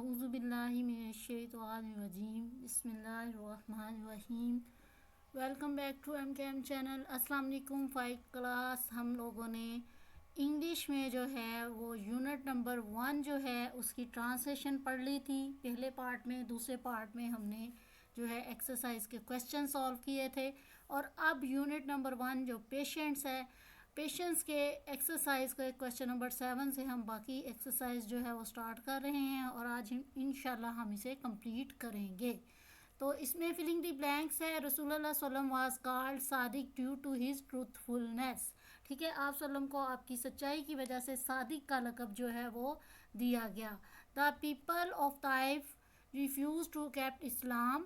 अऊज़ु बिल्लाहि मिनश्शैतानिर्रजीम बिस्मिल्लाहिर्रहमानिर्रहीम। Welcome back to M channel. अस्सलाम वालेकुम। 5 क्लास हम लोगों ने इंग्लिश में जो है वो यूनिट नंबर 1 जो है उसकी ट्रांसलेशन पढ़ ली थी पहले पार्ट में। दूसरे पार्ट में हमने जो है एक्सरसाइज के क्वेश्चन सॉल्व किए थे और अब यूनिट नंबर 1 जो पेशेंट्स है, पेशेंस के एक्सरसाइज के क्वेश्चन नंबर 7 से हम बाकी एक्सरसाइज जो है वो स्टार्ट कर रहे हैं और आज इंशाल्लाह हम इसे कंप्लीट करेंगे। तो इसमें फिलिंग द ब्लैंक्स है। रसूलुल्लाह सल्लल्लाहु अलैहि वसल्लम वाज कॉल्ड सादिक ड्यू टू हिज ट्रूथफुलनेस। ठीक है, आप सल्लम को आपकी सच्चाई की वजह से सादिक का लक़ब जो है वो दिया गया। The people of Taif refuse to accept Islam.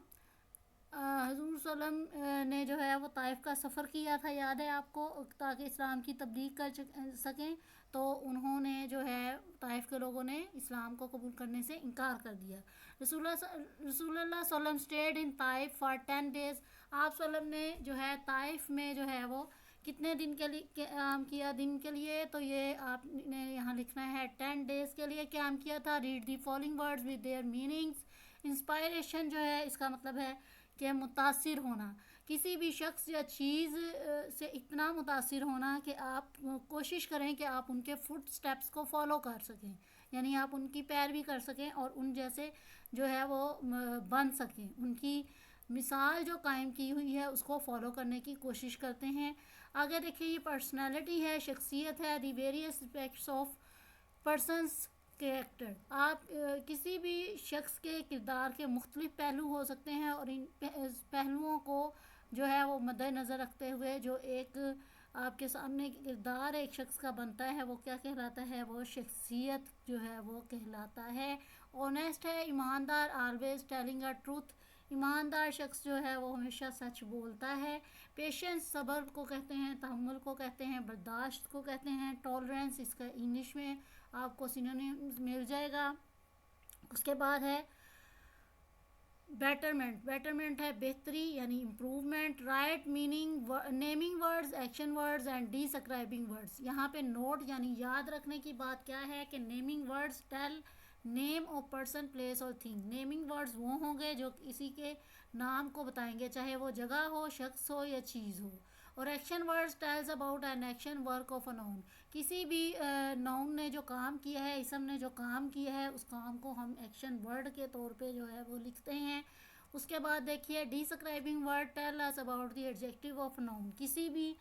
हुज़ूर सल्लम ने जो है वो ताइफ का सफ़र किया था, याद है आपको, ताकि इस्लाम की तबलीग कर सकें। तो उन्होंने जो है ताइफ के लोगों ने इस्लाम को कबूल करने से इनकार कर दिया। रसूलुल्लाह सल्लम stayed in Taif for 10 days. आप सल्लम ने जो है ताइफ में जो है वो कितने दिन के लिए क्याम किया? दिन के लिए। तो ये आपने यहाँ लिखना है 10 डेज़ के लिए क्याम किया था। Read the following words with their meanings. Inspiration जो है इसका मतलब है कि मुतासिर होना, किसी भी शख्स या चीज़ से इतना मुतासिर होना कि आप कोशिश करें कि आप उनके फुट स्टेप्स को फॉलो कर सकें, यानी आप उनकी पैरवी कर सकें और उन जैसे जो है वो बन सकें, उनकी मिसाल जो कायम की हुई है उसको फॉलो करने की कोशिश करते हैं। आगे देखिए, ये पर्सनैलिटी है, शख्सियत है। The various aspects of persons character. आप किसी भी शख्स के किरदार के मुख्तलिफ पहलू हो सकते हैं और इन पहलुओं को जो है वो मद्देनज़र रखते हुए जो एक आपके सामने किरदार एक शख्स का बनता है वो क्या कहलाता है? वो शख्सियत जो है वो कहलाता है। ऑनेस्ट है, ईमानदार, ऑलवेज टेलिंग अ ट्रूथ। ईमानदार शख्स जो है वो हमेशा सच बोलता है। पेशेंस सब्र को कहते हैं, तहम्मुल को कहते हैं, बर्दाश्त को कहते हैं। टॉलरेंस इसका इंग्लिश में आपको सिनोनिम मिल जाएगा। उसके बाद है बेटरमेंट। बेटरमेंट है बेहतरी यानी improvement. Right meaning naming words, action words and describing words. यहाँ पे नोट यानी याद रखने की बात क्या है कि naming words tell name of person, place और थिंग। नेमिंग वर्ड्स वो होंगे जो किसी के नाम को बताएंगे, चाहे वो जगह हो, शख्स हो या चीज़ हो। और action words tells about an action work of a noun. किसी भी नाउन ने जो काम किया है, इसम ने जो काम किया है, उस काम को हम एक्शन वर्ड के तौर पे जो है वो लिखते हैं। उसके बाद देखिए describing word tell us about the adjective of noun. किसी भी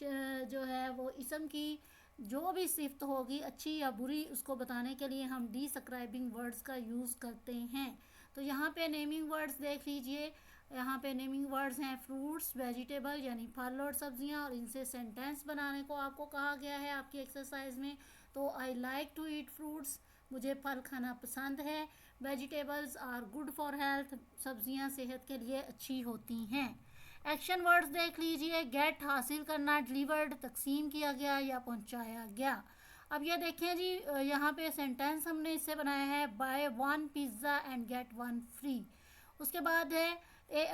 जो है वो इसम की जो भी सिफ्त होगी अच्छी या बुरी उसको बताने के लिए हम डिस्क्राइबिंग वर्ड्स का यूज़ करते हैं। तो यहाँ पे नेमिंग वर्ड्स देख लीजिए। यहाँ पे नेमिंग वर्ड्स हैं फ्रूट्स, वेजिटेबल यानी फल और सब्जियाँ, और इनसे सेंटेंस बनाने को आपको कहा गया है आपकी एक्सरसाइज में। तो I like to eat fruits, मुझे फल खाना पसंद है। Vegetables are good for health, सब्जियाँ सेहत के लिए अच्छी होती हैं। एक्शन वर्ड्स देख लीजिए। गेट हासिल करना, डिलीवर्ड तकसीम किया गया या पहुंचाया गया। अब ये देखें जी, यहाँ पे सेंटेंस हमने इससे बनाया है buy 1 pizza and get 1 free. उसके बाद है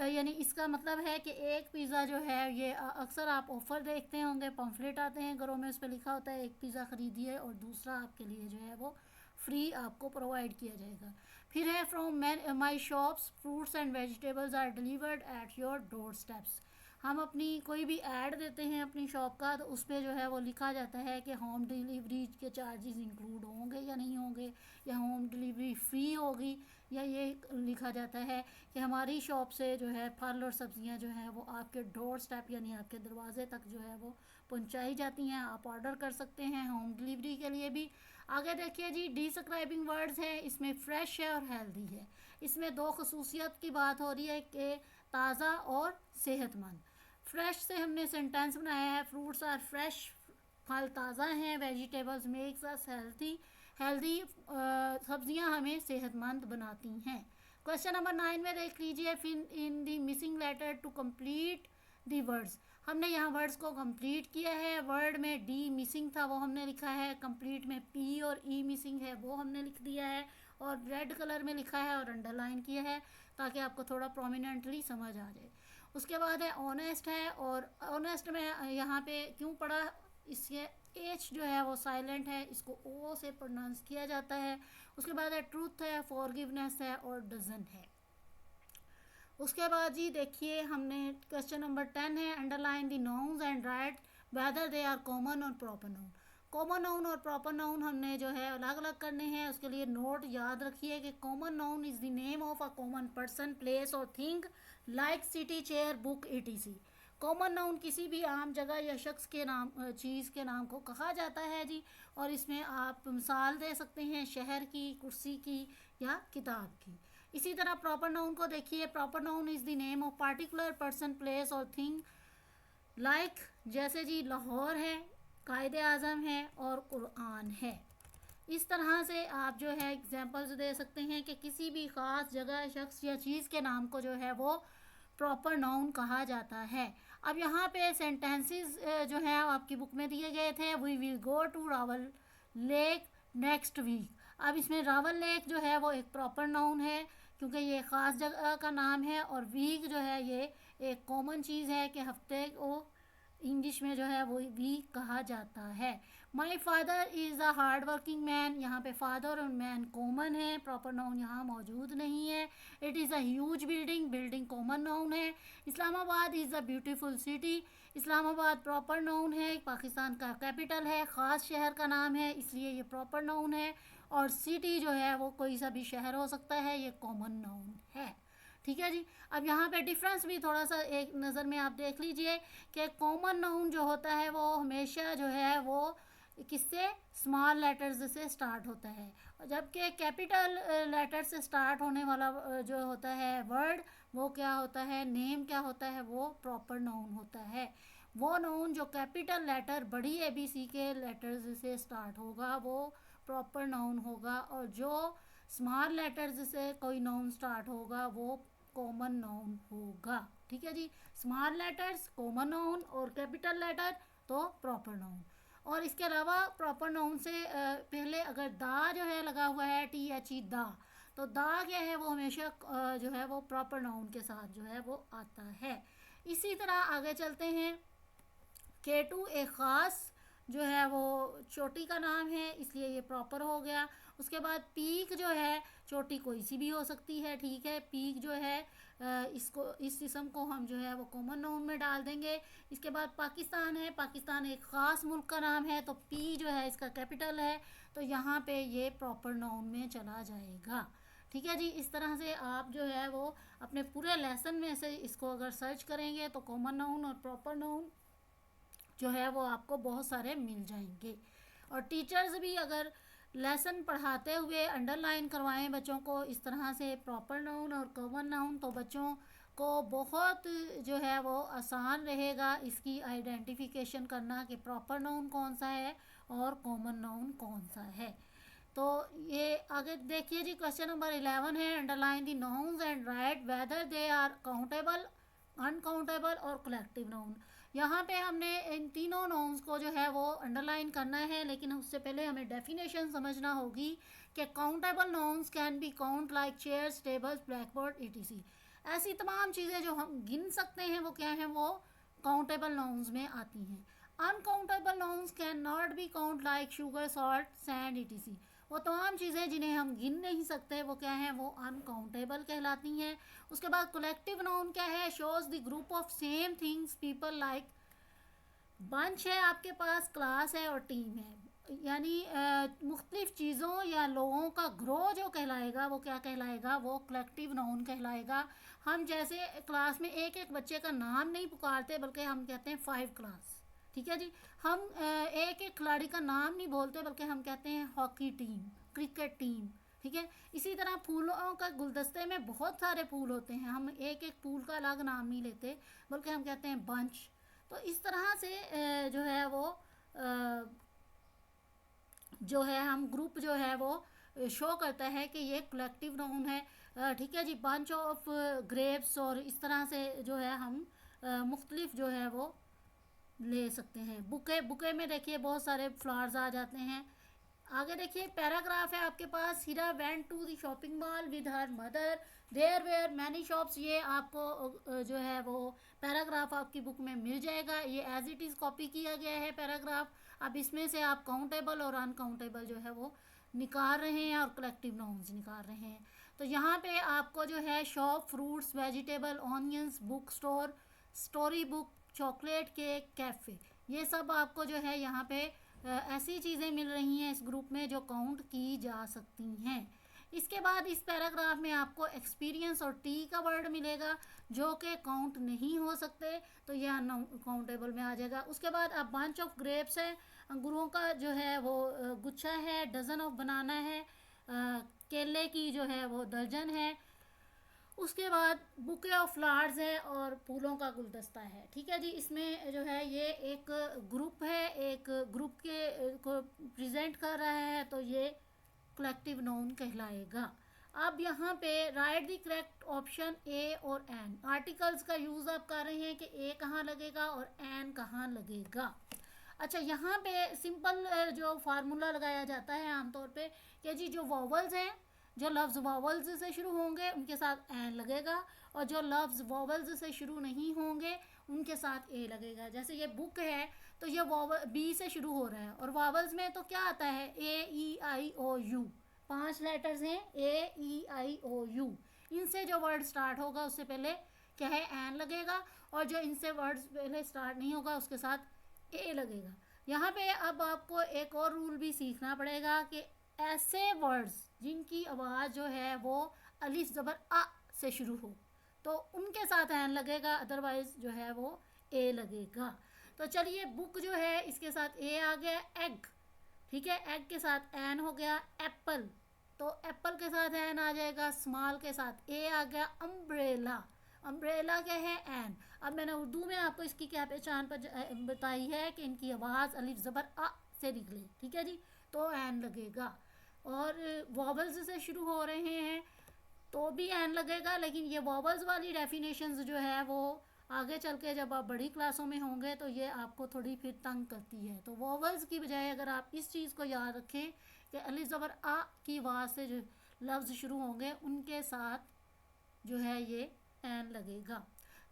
यानी इसका मतलब है कि एक पिज़्ज़ा जो है ये अक्सर आप ऑफ़र देखते होंगे, पम्फलेट आते हैं घरों में, उस पर लिखा होता है एक पिज़्ज़ा ख़रीदिए और दूसरा आपके लिए जो है वो फ्री आपको प्रोवाइड किया जाएगा। फिर है from my shops fruits and vegetables are delivered at your door steps. हम अपनी कोई भी ऐड देते हैं अपनी शॉप का, तो उस पर जो है वो लिखा जाता है कि होम डिलीवरी के चार्जेस इंक्लूड होंगे या नहीं होंगे, या होम डिलीवरी फ़्री होगी, या ये लिखा जाता है कि हमारी शॉप से जो है फल और सब्जियां जो हैं वो आपके डोर स्टेप यानी आपके दरवाजे तक जो है वो पहुंचाई जाती हैं। आप ऑर्डर कर सकते हैं होम डिलीवरी के लिए भी। आगे देखिए जी, डिस्क्राइबिंग वर्ड्स हैं, इसमें फ्रेश है और हेल्दी है। इसमें दो खसूसियत की बात हो रही है कि ताज़ा और सेहतमंद। फ्रेश से हमने सेंटेंस बनाया है फ्रूट्स आर फ्रेश, फल ताज़ा हैं। Vegetables makes us healthy, healthy सब्जियां हमें सेहतमंद बनाती हैं। क्वेश्चन नंबर 9 में देख लीजिए। Fill in the missing letter to complete the words. हमने यहाँ वर्ड्स को कंप्लीट किया है। वर्ड में डी मिसिंग था वो हमने लिखा है, कंप्लीट में पी और ई मिसिंग है वो हमने लिख दिया है, और रेड कलर में लिखा है और अंडरलाइन किया है ताकि आपको थोड़ा प्रोमिनेंटली समझ आ जाए। उसके बाद है ऑनेस्ट है, और ऑनेस्ट में यहाँ पे क्यों पढ़ा, इसके एच जो है वो साइलेंट है, इसको ओ से प्रोनाउंस किया जाता है। उसके बाद है ट्रूथ है, फॉरगिवनेस है और डजन है। उसके बाद जी देखिए हमने क्वेश्चन नंबर 10 है, underline the nouns and write whether they are common और प्रॉपर नाउन। कॉमन नाउन और प्रॉपर नाउन हमने जो है अलग अलग करने हैं। उसके लिए नोट याद रखिए कि common noun is the name of a common person, place और thing like city, chair, book, ETC. Common noun किसी भी आम जगह या शख्स के नाम, चीज़ के नाम को कहा जाता है जी। और इसमें आप मिसाल दे सकते हैं शहर की, कुर्सी की या किताब की। इसी तरह प्रॉपर नाउन को देखिए, proper noun is the name of particular person, place और थिंग लाइक जैसे जी लाहौर है, कायदे आज़म है और कुरान है। इस तरह से आप जो है एग्जांपल्स दे सकते हैं कि किसी भी ख़ास जगह, शख्स या चीज़ के नाम को जो है वो प्रॉपर नाउन कहा जाता है। अब यहाँ पे सेंटेंसेस जो है आपकी बुक में दिए गए थे, we will go to Rawal lake next week. अब इसमें रावल लेक जो है वो एक प्रॉपर नाउन है क्योंकि ये ख़ास जगह का नाम है, और वीक जो है ये एक कॉमन चीज़ है कि हफ्ते को इंग्लिश में जो है वो वीक कहा जाता है। My father is a hard working man, यहाँ पे फादर और मैन कॉमन है, प्रॉपर नाउन यहाँ मौजूद नहीं है। It is a huge building, building common noun है। Islamabad is a beautiful city, Islamabad proper noun है, पाकिस्तान का कैपिटल है, ख़ास शहर का नाम है इसलिए ये प्रॉपर नाउन है। और सिटी जो है वो कोई सा भी शहर हो सकता है, ये कॉमन नाउन है। ठीक है जी। अब यहाँ पे डिफरेंस भी थोड़ा सा एक नज़र में आप देख लीजिए कि कॉमन नाउन जो होता है वो हमेशा जो है वो किससे, स्मॉल लेटर्स से स्टार्ट होता है, जबकि कैपिटल लेटर से स्टार्ट होने वाला जो होता है वर्ड वो क्या होता है, नेम क्या होता है, वो प्रॉपर नाउन होता है। वो नाउन जो कैपिटल लेटर बड़ी एबीसी के लेटर्स से स्टार्ट होगा वो प्रॉपर नाउन होगा, और जो स्मॉल लेटर्स से कोई नाउन स्टार्ट होगा वो कॉमन नाउन होगा। ठीक है जी, स्मॉल लेटर्स कॉमन नाउन और कैपिटल लेटर तो प्रॉपर नाउन। और इसके अलावा प्रॉपर नाउन से पहले अगर दा जो है लगा हुआ है, टी एच ई दा, तो दा क्या है वो हमेशा जो है वो प्रॉपर नाउन के साथ जो है वो आता है। इसी तरह आगे चलते हैं। केटू एक ख़ास जो है वो चोटी का नाम है इसलिए ये प्रॉपर हो गया। उसके बाद पीक जो है, चोटी कोई सी भी हो सकती है, ठीक है, पीक जो है इसको, इस किस्म को हम जो है वो कॉमन नाउन में डाल देंगे। इसके बाद पाकिस्तान है, पाकिस्तान एक ख़ास मुल्क का नाम है तो पी जो है इसका कैपिटल है तो यहाँ पे ये प्रॉपर नाउन में चला जाएगा। ठीक है जी। इस तरह से आप जो है वो अपने पूरे लेसन में से इसको अगर सर्च करेंगे तो कॉमन नाउन और प्रॉपर नाउन जो है वो आपको बहुत सारे मिल जाएंगे। और टीचर्स भी अगर लेसन पढ़ाते हुए अंडरलाइन करवाएं बच्चों को इस तरह से प्रॉपर नाउन और कॉमन नाउन, तो बच्चों को बहुत जो है वो आसान रहेगा इसकी आइडेंटिफिकेशन करना कि प्रॉपर नाउन कौन सा है और कॉमन नाउन कौन सा है। तो ये आगे देखिए जी, क्वेश्चन नंबर 11 है, underline the nouns and write whether they are countable, uncountable और कलेक्टिव नाउन। यहाँ पे हमने इन तीनों नाउन्स को जो है वो अंडरलाइन करना है, लेकिन उससे पहले हमें डेफिनेशन समझना होगी कि countable nouns can be count like chairs, tables, blackboard, etc. ऐसी तमाम चीज़ें जो हम गिन सकते हैं वो क्या हैं, वो काउंटेबल नाउन्स में आती हैं। Uncountable nouns can not be count like sugar, salt, sand, etc. वो तमाम चीज़ें जिन्हें हम गिन नहीं सकते वो क्या हैं, वो अनकाउंटेबल कहलाती हैं। उसके बाद कलेक्टिव नाउन क्या है, shows the group of same things people like. Bunch है आपके पास, क्लास है और टीम है, यानी मुख्तलिफ चीज़ों या लोगों का ग्रोह जो कहलाएगा वो क्या कहलाएगा, वो कलेक्टिव नाउन कहलाएगा। हम जैसे क्लास में एक एक बच्चे का नाम नहीं पुकारते बल्कि हम कहते हैं 5 क्लास। ठीक है जी। हम एक एक खिलाड़ी का नाम नहीं बोलते बल्कि हम कहते हैं हॉकी टीम, क्रिकेट टीम। ठीक है। इसी तरह फूलों का गुलदस्ते में बहुत सारे फूल होते हैं, हम एक एक फूल का अलग नाम नहीं लेते बल्कि हम कहते हैं बंच। तो इस तरह से जो है वो जो है हम ग्रुप जो है वो शो करता है कि ये कलेक्टिव नाउन है। ठीक है जी। बंच ऑफ ग्रेप्स और इस तरह से जो है हम मुख्तलिफ जो है वो ले सकते हैं। बुके, बुके में देखिए बहुत सारे फ्लावर्स आ जाते हैं। आगे देखिए पैराग्राफ है आपके पास। Heera went to the shopping mall with her mother, there were many shops. ये आपको जो है वो पैराग्राफ आपकी बुक में मिल जाएगा। ये एज इट इज़ कॉपी किया गया है पैराग्राफ। अब इसमें से आप काउंटेबल और अनकाउंटेबल जो है वो निकाल रहे हैं और कलेक्टिव नाउन्स निकाल रहे हैं। तो यहाँ पे आपको जो है shop, fruits, vegetable, onions, book store, story book, chocolate, cake, cafe, ये सब आपको जो है यहाँ पे ऐसी चीज़ें मिल रही हैं इस ग्रुप में जो काउंट की जा सकती हैं। इसके बाद इस पैराग्राफ में आपको एक्सपीरियंस और टी का वर्ड मिलेगा जो कि काउंट नहीं हो सकते, तो ये अनकाउंटेबल में आ जाएगा। उसके बाद अब बंच ऑफ ग्रेप्स है, अंगूरों का जो है वो गुच्छा है। डजन ऑफ बनाना है, केले की जो है वो दर्जन है। उसके बाद बुके ऑफ फ्लावर्स है और फूलों का गुलदस्ता है। ठीक है जी, इसमें जो है ये एक ग्रुप है, एक ग्रुप के को प्रेजेंट कर रहा है, तो ये कलेक्टिव नाउन कहलाएगा। अब यहाँ पे right the correct option A और एन। आर्टिकल्स का यूज़ आप कर रहे हैं कि ए कहाँ लगेगा और एन कहाँ लगेगा। अच्छा, यहाँ पे सिंपल जो फार्मूला लगाया जाता है आमतौर पे कि जी जो वॉवल्स हैं, जो लफ्ज़ वॉवल्स से शुरू होंगे उनके साथ एन लगेगा, और जो लफ्ज़ वॉवल्स से शुरू नहीं होंगे उनके साथ ए लगेगा। जैसे ये बुक है तो ये वॉवल बी से शुरू हो रहा है, और वॉवल्स में तो क्या आता है, ए ई आई ओ यू, 5 लेटर्स हैं, ए ई आई ओ यू। इनसे जो वर्ड स्टार्ट होगा उससे पहले क्या है, एन लगेगा, और जो इनसे वर्ड्स पहले स्टार्ट नहीं होगा उसके साथ ए लगेगा। यहाँ पे अब आपको एक और रूल भी सीखना पड़ेगा कि ऐसे वर्ड्स जिनकी आवाज़ जो है वो अलिफ ज़बर आ से शुरू हो तो उनके साथ एन लगेगा, अदरवाइज जो है वो ए लगेगा। तो चलिए, बुक जो है इसके साथ ए आ गया। एग, ठीक है, एग के साथ एन हो गया। एप्पल, तो एप्पल के साथ एन आ जाएगा। स्मॉल के साथ ए आ गया। अम्ब्रेला, अम्ब्रेला क्या है, एन। अब मैंने उर्दू में आपको इसकी क्या पहचान बताई है कि इनकी आवाज़ अलिफ ज़बर आ से निकले, ठीक है जी, तो एन लगेगा। और वॉवल्स से शुरू हो रहे हैं तो भी एन लगेगा, लेकिन ये वॉवल्स वाली डेफिनेशंस जो है वो आगे चल के जब आप बड़ी क्लासों में होंगे तो ये आपको थोड़ी फिर तंग करती है। तो वॉवल्स की बजाय अगर आप इस चीज़ को याद रखें कि अलिफ ज़बर आ की आवाज़ से जो लफ्ज़ शुरू होंगे उनके साथ जो है ये एन लगेगा।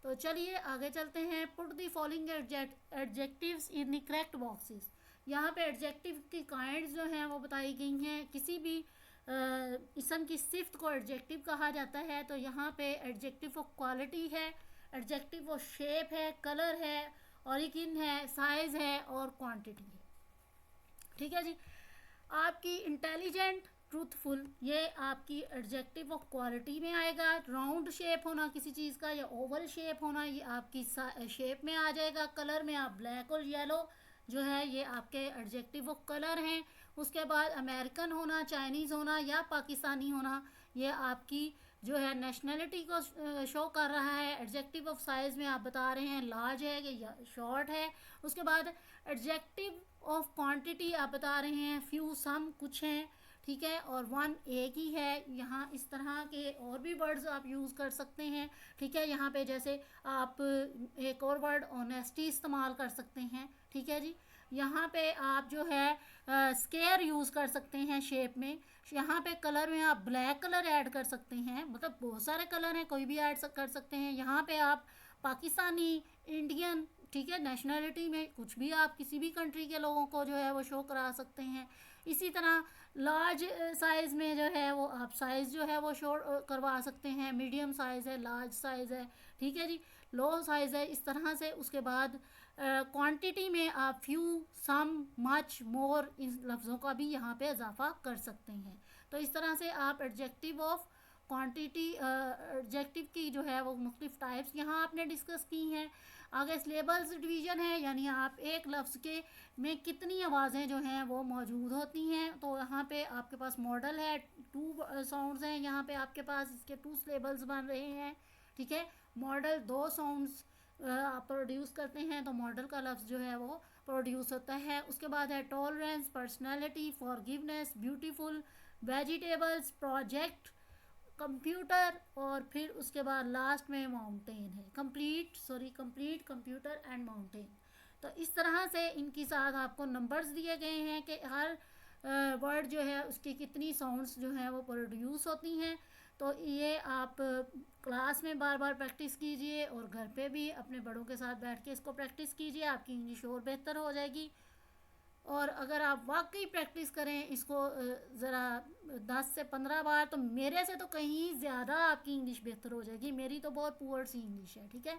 तो चलिए आगे चलते हैं। Put the following adjectives in the correct boxes. यहाँ पे एडजेक्टिव की काइंड्स जो हैं वो बताई गई हैं। किसी भी इसम की सिफ्त को एडजेक्टिव कहा जाता है, तो यहाँ पे एडजेक्टिव ऑफ क्वालिटी है, एडजेक्टिव ऑफ शेप है, कलर है, ऑरिजिन है, साइज है और क्वांटिटी है। ठीक है जी। आपकी इंटेलिजेंट, ट्रूथफुल, ये आपकी एडजेक्टिव ऑफ क्वालिटी में आएगा। राउंड शेप होना किसी चीज़ का या ओवल शेप होना ये आपकी शेप में आ जाएगा। कलर में आप ब्लैक और येलो जो है ये आपके एडजेक्टिव ऑफ कलर हैं। उसके बाद अमेरिकन होना, चाइनीज़ होना या पाकिस्तानी होना ये आपकी जो है नेशनलिटी को शो कर रहा है। एडजेक्टिव ऑफ साइज़ में आप बता रहे हैं लार्ज है या शॉर्ट है। उसके बाद एडजेक्टिव ऑफ क्वांटिटी आप बता रहे हैं फ्यू, सम, कुछ हैं, ठीक है, और वन एक ही है। यहाँ इस तरह के और भी वर्ड्स आप यूज़ कर सकते हैं। ठीक है, यहाँ पे जैसे आप एक और वर्ड ऑनेस्टी इस्तेमाल कर सकते हैं। ठीक है जी। यहाँ पे आप जो है स्केयर यूज़ कर सकते हैं शेप में। यहाँ पे कलर में आप ब्लैक कलर ऐड कर सकते हैं, मतलब बहुत सारे कलर हैं, कोई भी ऐड कर सकते हैं। यहाँ पे आप पाकिस्तानी, इंडियन, ठीक है, नेशनलिटी में कुछ भी आप किसी भी कंट्री के लोगों को जो है वो शो करा सकते हैं। इसी तरह लार्ज साइज़ में जो है वो आप साइज़ जो है वो शो करवा सकते हैं। मीडियम साइज़ है, लार्ज साइज़ है, ठीक है जी, लो साइज़ है, इस तरह से। उसके बाद क्वांटिटी में आप फ्यू, सम, मच, मोर, इन लफ्ज़ों का भी यहाँ पे इजाफा कर सकते हैं। तो इस तरह से आप एडजेक्टिव ऑफ क्वांटिटी, एडजेक्टिव की जो है वो मुख्तलिफ टाइप्स यहाँ आपने डिस्कस की हैं। आगे सिलेबल्स डिवीज़न है, यानी आप एक लफ्ज़ के में कितनी आवाज़ें जो हैं वो मौजूद होती हैं। तो यहाँ पे आपके पास मॉडल है, 2 साउंड्स हैं यहाँ पे आपके पास, इसके 2 सिलेबल्स बन रहे हैं। ठीक है, मॉडल 2 साउंड्स आप प्रोड्यूस करते हैं तो मॉडल का लफ्ज़ जो है वो प्रोड्यूस होता है। उसके बाद है tolerance, personality, forgiveness, beautiful, vegetables, project, computer, और फिर उसके बाद लास्ट में माउंटेन है। Complete, computer and mountain. तो इस तरह से इनकी साथ आपको नंबर्स दिए गए हैं कि हर वर्ड जो है उसकी कितनी साउंड्स जो हैं वो प्रोड्यूस होती हैं। तो ये आप क्लास में बार बार प्रैक्टिस कीजिए और घर पे भी अपने बड़ों के साथ बैठ के इसको प्रैक्टिस कीजिए, आपकी इंग्लिश और बेहतर हो जाएगी। और अगर आप वाकई प्रैक्टिस करें इसको ज़रा 10 से 15 बार, तो मेरे से तो कहीं ज़्यादा आपकी इंग्लिश बेहतर हो जाएगी। मेरी तो बहुत पुअर सी इंग्लिश है, ठीक है।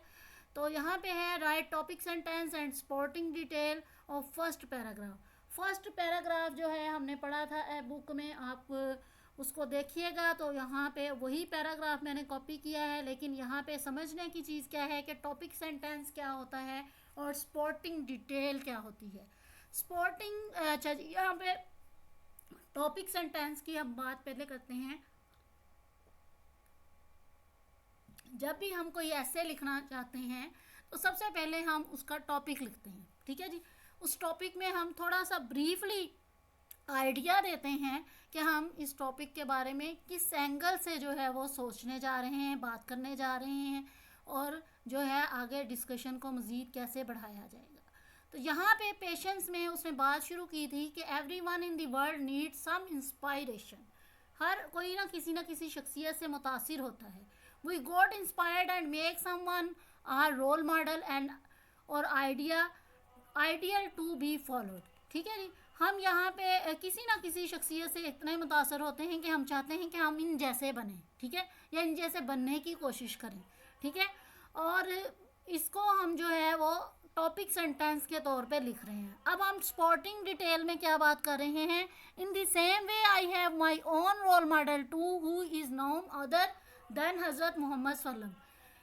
तो यहाँ पे है right topic sentence and sporting detail of first paragraph. First paragraph जो है हमने पढ़ा था बुक में, आप उसको देखिएगा। तो यहाँ पे वही पैराग्राफ मैंने कॉपी किया है, लेकिन यहाँ पे समझने की चीज़ क्या है कि टॉपिक सेंटेंस क्या होता है और स्पोर्टिंग डिटेल क्या होती है। स्पोर्टिंग, अच्छा जी, यहाँ पे टॉपिक सेंटेंस की हम बात पहले करते हैं। जब भी हम कोई ऐसे लिखना चाहते हैं तो सबसे पहले हम उसका टॉपिक लिखते हैं, ठीक है जी। उस टॉपिक में हम थोड़ा सा ब्रीफली आइडिया देते हैं कि हम इस टॉपिक के बारे में किस एंगल से जो है वो सोचने जा रहे हैं, बात करने जा रहे हैं, और जो है आगे डिस्कशन को मज़ीद कैसे बढ़ाया जाएगा। तो यहाँ पे पेशेंस में उसने बात शुरू की थी कि everyone in the world needs some inspiration. हर कोई ना किसी शख्सियत से मुतासिर होता है। We got inspired and make someone our role model and और आइडियल टू बी फॉलोड, ठीक है जी। हम यहाँ पे किसी ना किसी शख्सियत से इतने मुतासर होते हैं कि हम चाहते हैं कि हम इन जैसे बने, ठीक है, या इन जैसे बनने की कोशिश करें, ठीक है। और इसको हम जो है वो टॉपिक सेंटेंस के तौर पे लिख रहे हैं। अब हम स्पोर्टिंग डिटेल में क्या बात कर रहे हैं। In the same way I have my own role model too who is known other than Hazrat Muhammad सल्लम।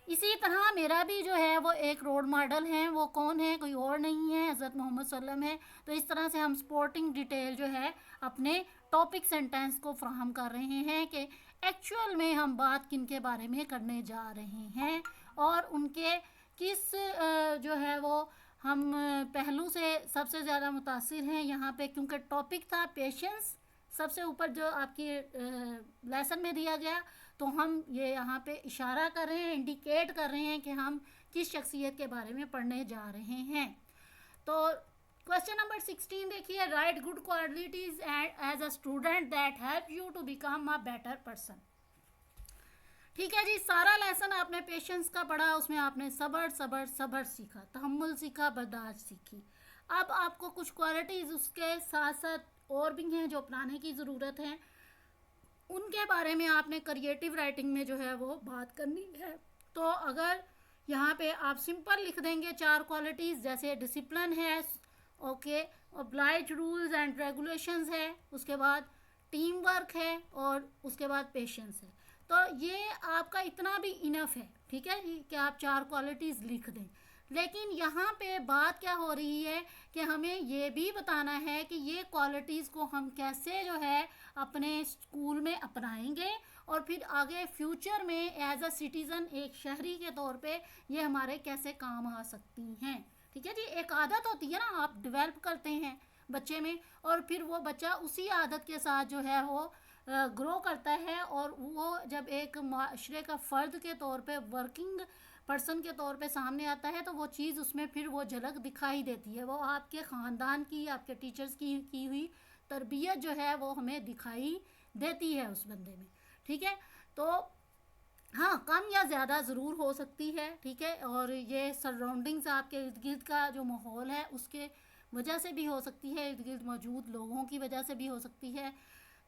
इसी तरह मेरा भी जो है वो एक रोल मॉडल है, वो कौन है, कोई और नहीं है, हज़रत मोहम्मद सल्लम है। तो इस तरह से हम स्पोर्टिंग डिटेल जो है अपने टॉपिक सेंटेंस को फ्राहम कर रहे हैं कि एक्चुअल में हम बात किन के बारे में करने जा रहे हैं और उनके किस जो है वो हम पहलू से सबसे ज़्यादा मुतासिर हैं यहाँ पे। क्योंकि टॉपिक था पेशेंस सबसे ऊपर जो आपकी लेसन में दिया गया, तो हम ये यहाँ पे इशारा कर रहे हैं, इंडिकेट कर रहे हैं कि हम किस शख्सियत के बारे में पढ़ने जा रहे हैं। तो क्वेश्चन नंबर 16 देखिए, write good qualities as a student that help you to become a better person. ठीक है जी, सारा लेसन आपने पेशेंस का पढ़ा, उसमें आपने सब्र सब्र सब्र सीखा, तहम्मुल सीखा, बर्दाश्त सीखी। अब आपको कुछ क्वालिटीज़ उसके साथ साथ और भी हैं जो अपनाने की ज़रूरत है, उनके बारे में आपने क्रिएटिव राइटिंग में जो है वो बात करनी है। तो अगर यहाँ पे आप सिंपल लिख देंगे 4 क्वालिटीज़, जैसे डिसिप्लिन है, okay, oblige rules and regulations है, उसके बाद टीम वर्क है, और उसके बाद पेशेंस है। तो ये आपका इतना भी इनफ है, ठीक है, कि आप 4 क्वालिटीज़ लिख दें। लेकिन यहाँ पे बात क्या हो रही है कि हमें ये भी बताना है कि ये क्वालिटीज़ को हम कैसे जो है अपने स्कूल में अपनाएंगे और फिर आगे फ्यूचर में एज अ सिटीज़न, एक शहरी के तौर पे ये हमारे कैसे काम आ सकती हैं। ठीक है जी, एक आदत होती है ना, आप डेवलप करते हैं बच्चे में, और फिर वो बच्चा उसी आदत के साथ जो है वो ग्रो करता है, और वो जब एक माशरे का फ़र्द के तौर पे, वर्किंग पर्सन के तौर पे सामने आता है, तो वो चीज़ उसमें फिर वो झलक दिखाई देती है। वो आपके ख़ानदान की, आपके टीचर्स की हुई तरबियत जो है वो हमें दिखाई देती है उस बंदे में। ठीक है, तो हाँ, कम या ज़्यादा ज़रूर हो सकती है, ठीक है, और ये सराउंडिंग्स, आपके इर्द गिर्द का जो माहौल है उसके वजह से भी हो सकती है, इर्द गिर्द मौजूद लोगों की वजह से भी हो सकती है।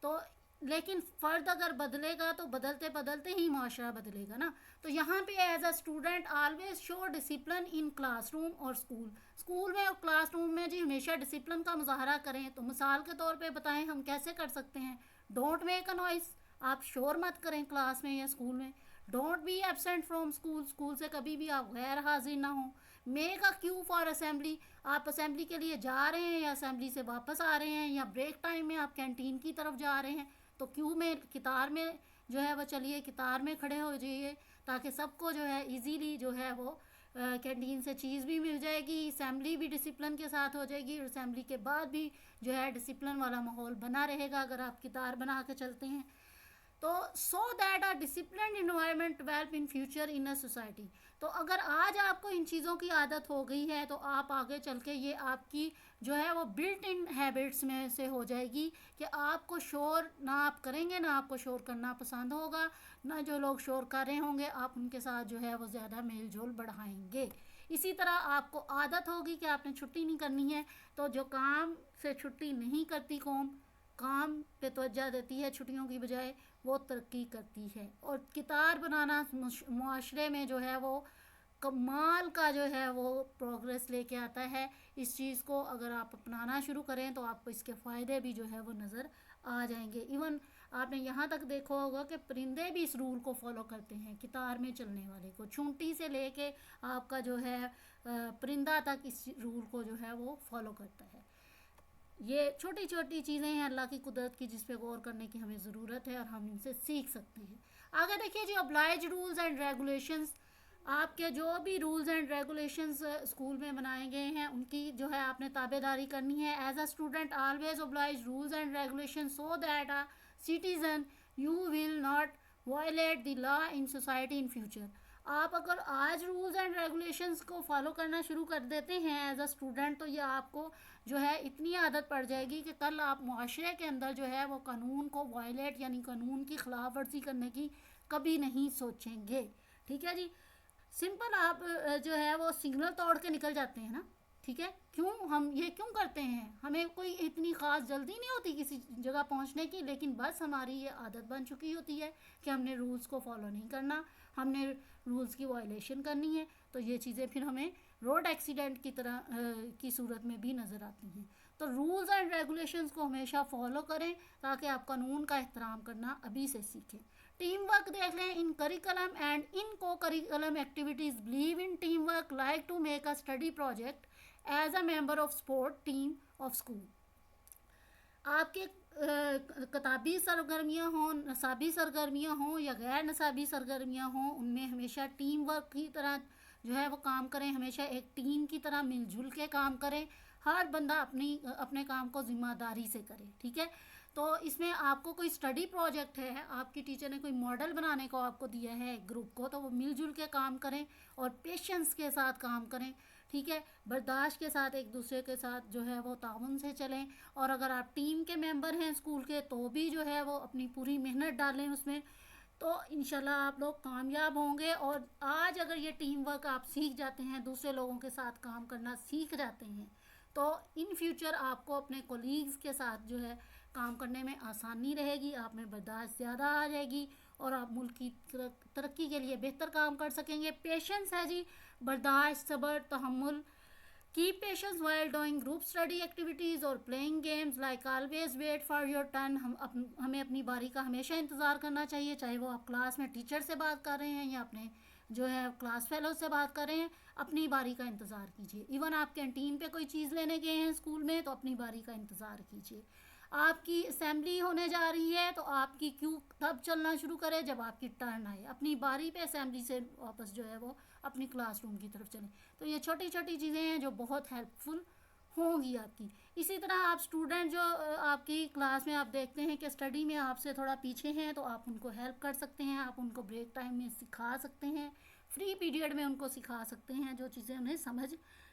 तो लेकिन फ़र्द अगर बदलेगा तो बदलते बदलते ही माशरा बदलेगा ना। तो यहाँ पे as a student always show discipline in classroom और स्कूल में और क्लासरूम में जी हमेशा डिसिप्लिन का मुजाहरा करें। तो मिसाल के तौर पे बताएं हम कैसे कर सकते हैं। डोंट मेक अ नॉइस, आप शोर मत करें क्लास में या स्कूल में। Don't be absent from school से कभी भी आप गैर हाजिर ना हो। Make a Q for assembly, आप असेंबली के लिए जा रहे हैं या असेंबली से वापस आ रहे हैं, या ब्रेक टाइम में आप कैंटीन की तरफ जा रहे हैं, तो क्यू में, कितार में जो है वो चलिए, कितार में खड़े हो जाइए, ताकि सबको जो है इजीली जो है वो कैंटीन से चीज़ भी मिल जाएगी, असेंबली भी डिसिप्लिन के साथ हो जाएगी, और असेंबली के बाद भी जो है डिसिप्लिन वाला माहौल बना रहेगा अगर आप कितार बना के चलते हैं। तो सो that a discipline environment develop in future in a society. तो अगर आज आपको इन चीज़ों की आदत हो गई है तो आप आगे चल के ये आपकी जो है वो बिल्ट इन हैबिट्स में से हो जाएगी कि आपको शोर ना आप करेंगे, ना आपको शोर करना पसंद होगा, ना जो लोग शोर कर रहे होंगे आप उनके साथ जो है वो ज़्यादा मेल जोल बढ़ाएंगे। इसी तरह आपको आदत होगी कि आपने छुट्टी नहीं करनी है, तो जो काम से छुट्टी नहीं करती कौम, काम पे तवज्जो देती है छुट्टियों की बजाय, वो तरक्की करती है। और कितार बनाना मुआशरे में जो है वो कमाल का जो है वो प्रोग्रेस लेके आता है। इस चीज़ को अगर आप अपनाना शुरू करें तो आपको इसके फ़ायदे भी जो है वो नज़र आ जाएंगे। इवन आपने यहाँ तक देखा होगा कि परिंदे भी इस रूल को फॉलो करते हैं, कितार में चलने वाले को, चूंटी से लेके आपका जो है परिंदा तक इस रूल को जो है वो फॉलो करता है। ये छोटी छोटी चीज़ें हैं अल्लाह की कुदरत की, जिस पे गौर करने की हमें ज़रूरत है और हम इनसे सीख सकते हैं। आगे देखिए जी, ऑब्लाइज रूल्स एंड रेगुलेशंस। आपके जो भी रूल्स एंड रेगुलेशंस स्कूल में बनाए गए हैं उनकी जो है आपने ताबेदारी करनी है। As a student always oblige rules and regulation so that a citizen you will not violate the law in society in future. आप अगर आज रूल्स एंड रेगुलेशंस को फॉलो करना शुरू कर देते हैं एज अ स्टूडेंट, तो ये आपको जो है इतनी आदत पड़ जाएगी कि कल आप मुआशरे के अंदर जो है वो कानून को वायलेट यानी कानून की खिलाफ वर्जी करने की कभी नहीं सोचेंगे। ठीक है जी। सिंपल आप जो है वो सिग्नल तोड़ के निकल जाते हैं ना, ठीक है। क्यों हम ये क्यों करते हैं? हमें कोई इतनी ख़ास जल्दी नहीं होती किसी जगह पहुंचने की, लेकिन बस हमारी ये आदत बन चुकी होती है कि हमने रूल्स को फॉलो नहीं करना, हमने रूल्स की वायलेशन करनी है। तो ये चीज़ें फिर हमें रोड एक्सीडेंट की तरह की सूरत में भी नज़र आती हैं। तो रूल्स एंड रेगुलेशंस को हमेशा फॉलो करें ताकि आप कानून का एहतराम करना अभी से सीखें। टीम वर्क देख लें। इन curriculum and in co curriculum activities believe in teamwork, like to make a study project as a member of sport team of school. आपके किताबी सरगर्मियाँ हों, नसाबी सरगर्मियाँ हों या गैर नसाबी सरगर्मियाँ हों, उनमें हमेशा टीम वर्क की तरह जो है वो काम करें। हमेशा एक टीम की तरह मिलजुल के काम करें। हर बंदा अपने काम को ज़िम्मेदारी से करे, ठीक है। तो इसमें आपको कोई स्टडी प्रोजेक्ट है, आपकी टीचर ने कोई मॉडल बनाने को आपको दिया है ग्रुप को, तो वो मिलजुल के काम करें और पेशेंस के साथ काम करें, ठीक है। बर्दाश्त के साथ एक दूसरे के साथ जो है वो ताउन से चलें। और अगर आप टीम के मेंबर हैं स्कूल के तो भी जो है वो अपनी पूरी मेहनत डालें उसमें, तो इंशाल्लाह आप लोग कामयाब होंगे। और आज अगर ये टीम वर्क आप सीख जाते हैं, दूसरे लोगों के साथ काम करना सीख जाते हैं, तो इन फ्यूचर आपको अपने कोलीग्स के साथ जो है काम करने में आसानी रहेगी, आप में बर्दाश्त ज़्यादा आ जाएगी और आप मुल्क की तरक्की के लिए बेहतर काम कर सकेंगे। पेशेंस है जी, बर्दाश्त, सब्र, तहम्मुल। Keep patience while doing group study activities और playing games, like always wait for your turn. हमें अपनी बारी का हमेशा इंतज़ार करना चाहिए, चाहे वो आप क्लास में टीचर से बात कर रहे हैं या अपने जो है क्लास फेलो से बात कर रहे हैं, अपनी बारी का इंतज़ार कीजिए। इवन आप कैंटीन पे कोई चीज़ लेने गए हैं स्कूल में तो अपनी बारी का इंतज़ार कीजिए। आपकी असेंबली होने जा रही है तो आपकी क्यू तब चलना शुरू करें जब आपकी टर्न आए, अपनी बारी पे असेंबली से वापस जो है वो अपनी क्लासरूम की तरफ चलें। तो ये छोटी छोटी चीज़ें हैं जो बहुत हेल्पफुल होंगी आपकी। इसी तरह आप स्टूडेंट जो आपकी क्लास में आप देखते हैं कि स्टडी में आपसे थोड़ा पीछे हैं, तो आप उनको हेल्प कर सकते हैं, आप उनको ब्रेक टाइम में सिखा सकते हैं, फ्री पीरियड में उनको सिखा सकते हैं जो चीज़ें उन्हें समझ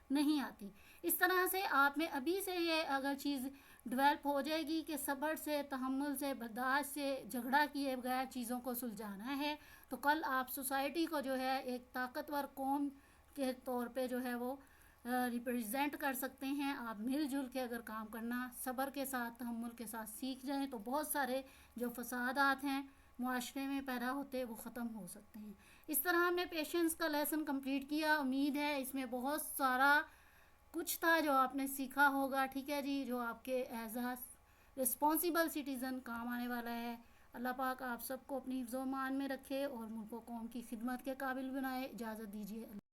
नहीं आती। इस तरह से आप में अभी से ये अगर चीज़ डेवलप हो जाएगी कि सब्र से, तहम्मुल से, बर्दाश्त से, झगड़ा किए बगैर चीज़ों को सुलझाना है, तो कल आप सोसाइटी को जो है एक ताकतवर कौम के तौर पे जो है वो रिप्रेजेंट कर सकते हैं। आप मिलजुल के अगर काम करना सब्र के साथ, तहम्मुल के साथ सीख जाएं तो बहुत सारे जो फसादात हैं मुआशरे में पैदा होते वो ख़त्म हो सकते हैं। इस तरह हमने पेशेंस का लेसन कंप्लीट किया। उम्मीद है इसमें बहुत सारा कुछ था जो आपने सीखा होगा, ठीक है जी, जो आपके एज अ रिस्पॉन्सिबल सिटीज़न काम आने वाला है। अल्लाह पाक आप सबको अपनी हिफ्ज़-ओ-मान में रखे और मुल्क व कौम की खिदमत के काबिल बनाए। इजाज़त दीजिए।